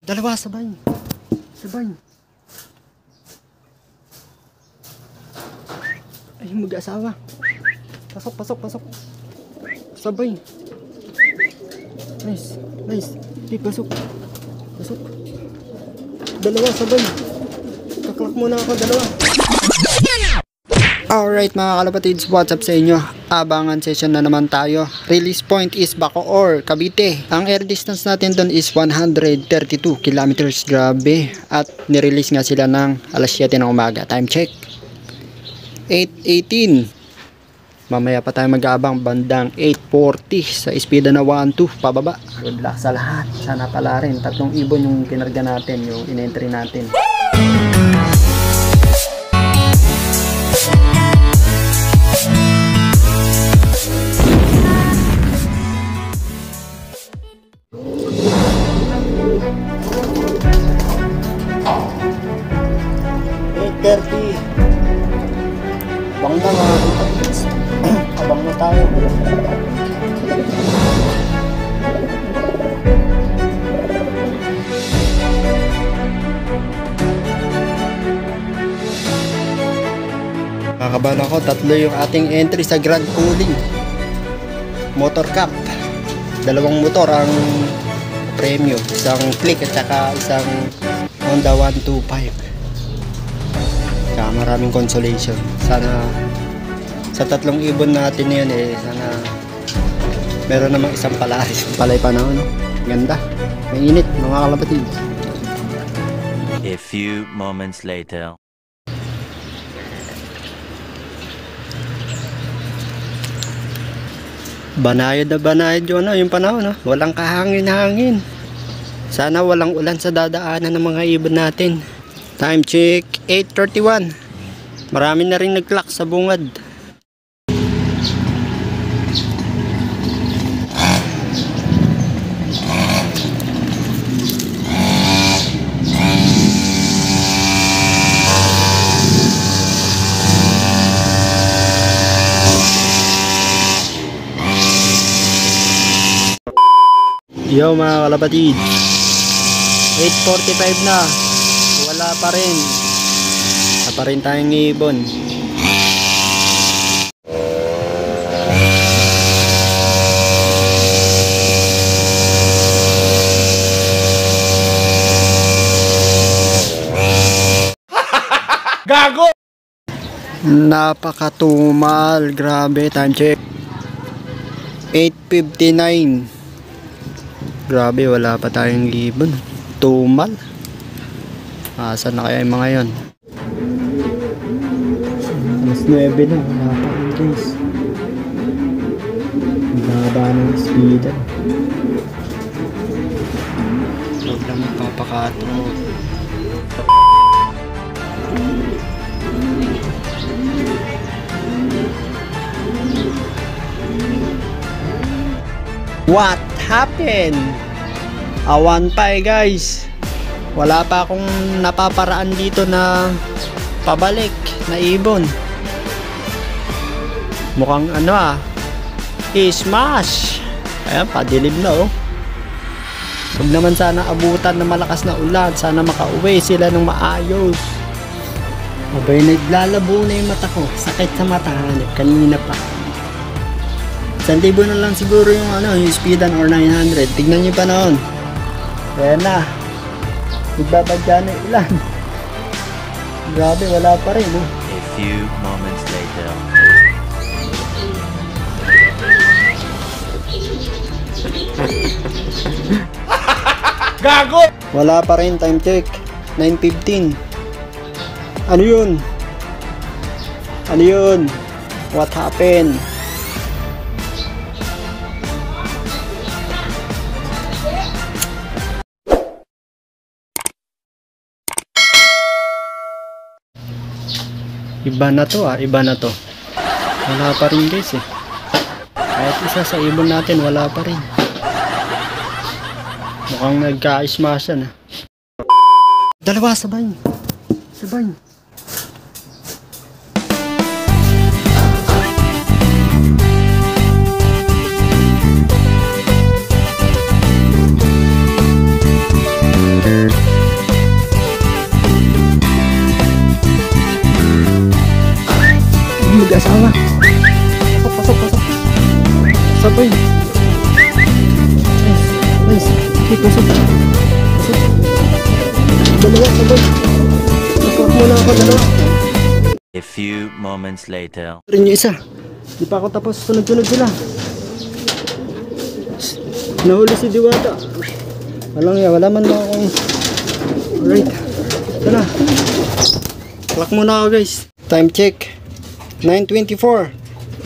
Dalawa, sabay. Sabay. Ay, mag-asawa. Pasok, pasok, pasok. Sabay. Nice, nice. Di, pasok. Pasok. Dalawa, sabay. Kaklak muna ako, dalawa. Alright mga kalapatids, what's up sa inyo? Abangan session na naman tayo. Release point is Bacoor, Cavite. Ang air distance natin doon is 132 kilometers. Grabe. At nirelease nga sila ng alas 7 ng umaga. Time check 8:18. Mamaya pa tayo mag-aabang bandang 8:40 sa speed na 1-2 pababa. Good luck sa lahat. Sana pala rin 3 ibon yung kinarga natin, yung in-entry natin. Abang na mga kapatid. Abang na tayo. Nakakabahan ako, 3 yung ating entry sa Grand Cooling Motor Cup. 2 motor ang premium, isang Click at saka isang Honda 125. Maraming consolation. Sana sa 3 ibon natin yun sana meron namang isang palaris. Palay panahon, no? Ganda. Mainit mga kalapatid. A few moments later. Banayad na banayad yun, no? Yung panahon, no? Walang kahangin-hangin. Sana walang ulan sa dadaanan ng mga ibon natin. Time check 8:31. Marami na rin nag-clock sa bungad. Yo mga kalapatid, 8:45 na. Wala pa rin. Wala pa rin tayong ibon. Gago! Napakatumal. Grabe. Time check 8:59. Grabe, wala pa tayong ibon. Tumal. Saan na kaya yung mga yon? Alas 9 na, wala pa rin guys. Baba ng speed. Huwag lang magpapakatro. What happened? Awan pa guys. Wala pa akong napaparaan dito na pabalik na ibon. Mukhang i-smash. Ayan, padilim na oh. Huwag naman sana abutan na malakas na ulan. Sana makauwi sila ng maayos. Abay, naglalabo na yung mata ko. Sakit sa mata. Kanina pa. 1,000 na lang siguro yung yung speedan or 900. Tignan nyo pa noon. Ayan na. Nagbabadya na ulan. Grabe, wala pa rin. A few moments later. Gago! Wala pa rin. Time check 9:15. Ano yun? Ano yun? What happened? Iba na to iba na to. Wala pa rin guys Kahit isa sa ibon natin, wala pa rin. Mukhang nagka-smashan Dalawa, sabay. Sabay. boy. Naklak muna ako dalawa. A few moments later. Rin yung isa. Di pa ako tapos, sunod-sunod sila. Nahuli si Diwata. Walang ya, wala man mo akong... Alright. Ito na. Clock muna ako guys. Time check. 9:24.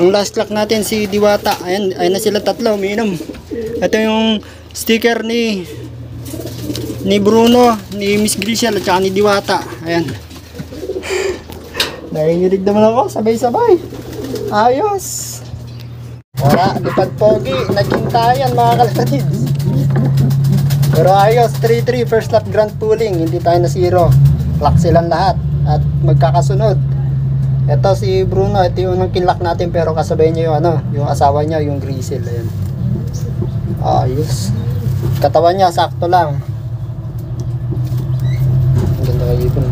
Ang last clock natin si Diwata. Ayan, ayan na sila tatlo, umiinom. Ito yung sticker ni Bruno, ni Miss Grishel at saka ni Diwata. Ayan. Nanginginig naman ako, sabay-sabay. Ayos. Wala, lipad pogi. Naghintayan mga kalapatids. Pero ayos, 3-3 first lap grand pooling. Hindi tayo na zero. Clock silang lahat at magkakasunod. Ito si Bruno, ito yung unang kinlock natin pero kasabay niya yung yung asawa niya, yung Grishel. Ayan. Ayos. Katawan niya sakto lang. Ang ganda kayo ibon.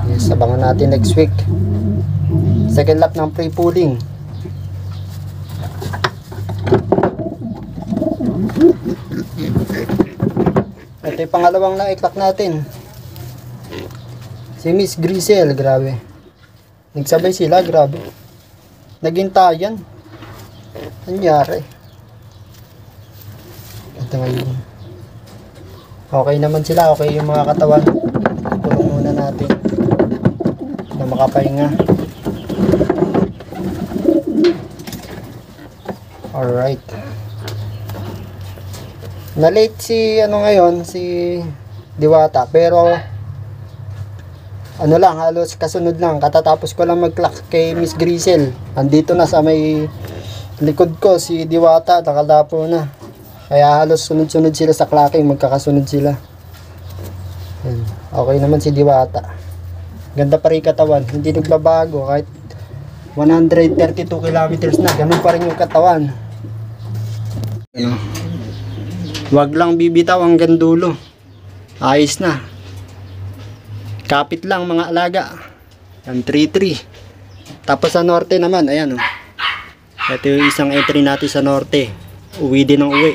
Yes, abangan natin next week. Second lap ng pre-pooling. Ito yung pangalawang na-clock natin. Si Miss Grishel, grabe. Nagsabay sila, grabe. Naghintayan. Nangyari. Ito ngayon. Okay naman sila, okay yung mga katawan. Kulong muna natin na makapahinga. Alright. Na-late si ngayon, si Diwata, pero lang, halos kasunod lang. Katatapos ko lang mag-clock kay Miss Grishel. Andito na sa may likod ko si Diwata, nakalapo na. Kaya halos sunod-sunod sila sa clocking, magkakasunod sila. Ayan. Okay naman si Diwata. Ganda pa rin katawan, hindi nagbabago kahit 132 kilometers na, ganun pa rin yung katawan. Wag lang bibitaw hanggang dulo. Ayos na. Kapit lang mga alaga. Yan 3-3. Tapos sa norte naman, ayan oh. Ito yung isang entry natin sa norte. Uwi din ng uwi.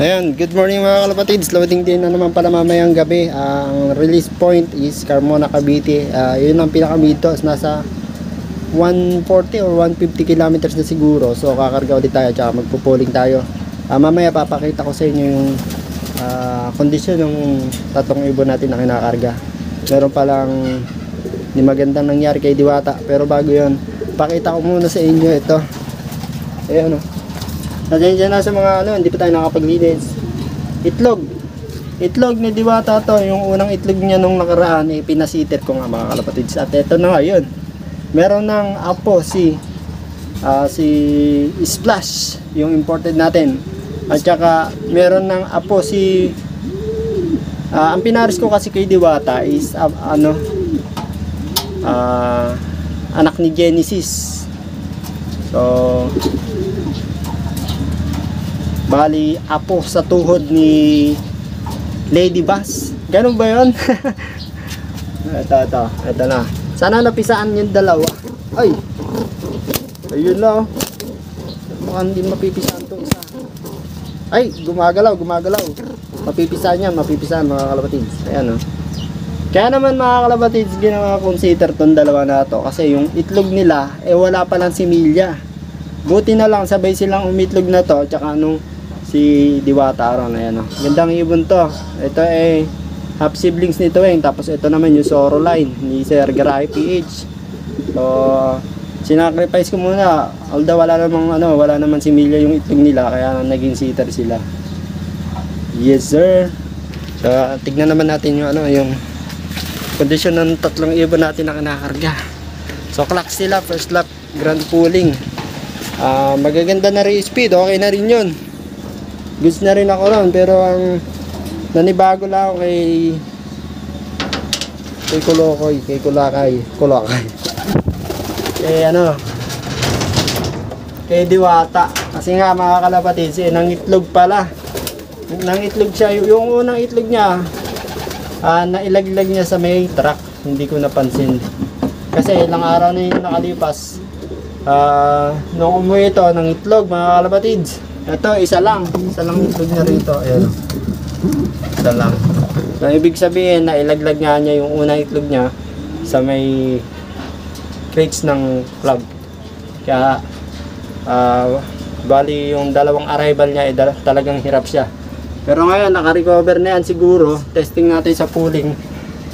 Ayan, good morning mga kalapatids. Loading din na naman pala mamayang gabi. Ang release point is Carmona, Cavite. Yun ang pinaka-mitos. Nasa 140 or 150 kilometers na siguro. So kakarga ulit tayo, tsaka magpupuling tayo. Mamaya papakita ko sa inyo yung kondisyon ng tatlong ibon natin na kinakarga. Meron palang di magandang nangyari kay Diwata, pero bago yon, pakita ko muna sa inyo ito. Ayan o. Nandiyan na sa mga hindi pa tayo nakapaglinis. Itlog ni Diwata to. Yung unang itlog niya nung nakaraan, pinasitter ko nga mga kalapatids. At ito na ngayon. Meron ng apo si Splash, yung imported natin. At saka meron ng apo si ang pinaris ko kasi kay Diwata is anak ni Genesis. So bali apo sa tuhod ni Lady Bass. Ganun ba yun? ito na. Sana napisaan yung dalawa. Ay! Ayun lang. Mukhang hindi mapipisaan itong isa. Ay! Gumagalaw. Mapipisaan yan, mga kalapatids. Ayan o. Kaya naman mga kalapatids, ginawa consider itong dalawa na to. Kasi yung itlog nila, wala pa lang similya. Buti na lang, sabay silang umitlog na to. Tsaka si Diwata ron. Ayan o. Gandang ibon to. Ito half siblings nito tapos ito naman yung Soro line ni Sir Garay PH. So sinacrifice ko muna, although wala naman si Milya yung itlog nila, kaya naging sitter sila. Yes sir. So tignan naman natin yung yung kondisyon ng tatlong ibon natin na kinakarga. So clock sila, first lap grand pooling. Magaganda na rin speed, okay na rin yun. Goods na rin ako ron, pero ang nanibago lang ako kay Kulakay. Kay Diwata. Kasi nga mga kalapatids, nangitlog pala. Nangitlog siya. Yung unang itlog niya, nailaglag niya sa may truck. Hindi ko napansin. Kasi ilang araw na yung nakalipas, Nung umuwi ito ng itlog mga kalapatids, ito isa lang itlog niya rito, ayan, isa lang. So ibig sabihin na ilaglag nga niya yung unang itlog niya sa may crates ng club. Kaya bali yung dalawang arrival niya talagang hirap siya. Pero ngayon naka-recover na yan siguro. Testing natin sa pooling.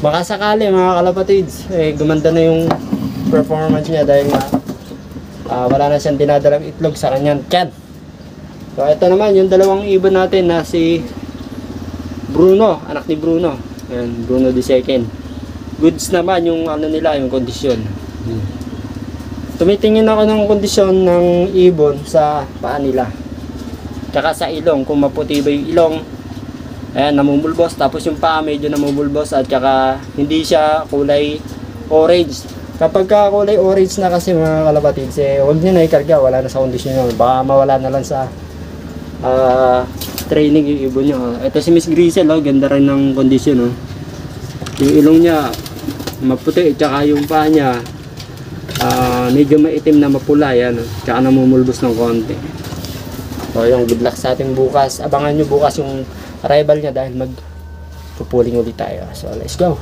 Baka sakali mga kalapatids, gumanda na yung performance niya dahil nga wala na siyang dinadalang itlog sa kanyang tiyan. So ito naman yung dalawang ibon natin na si Bruno, anak ni Bruno. Ayan, Bruno the second. Goods naman yung ano nila, yung kondisyon. Tumitingin ako ng kondisyon ng ibon sa paa nila. Tsaka sa ilong, kung maputi ba yung ilong, ayan, namumulbos. Tapos yung paa medyo namumulbos at tsaka hindi siya kulay orange. Kapag ka kulay orange na kasi mga kalapatids, huwag nyo na ikarga, wala na sa kondisyon nyo. Baka mawala na lang sa training yung ibon nyo. Ito si Miss Grisel, ganda rin ng kondisyon. Yung ilong niya maputi, tsaka yung paa niya medyo maitim na mapula, yan, tsaka namumulbos ng konti. So yung good luck sa ating bukas. Abangan nyo bukas yung arrival niya dahil magpupuling ulit tayo. So let's go.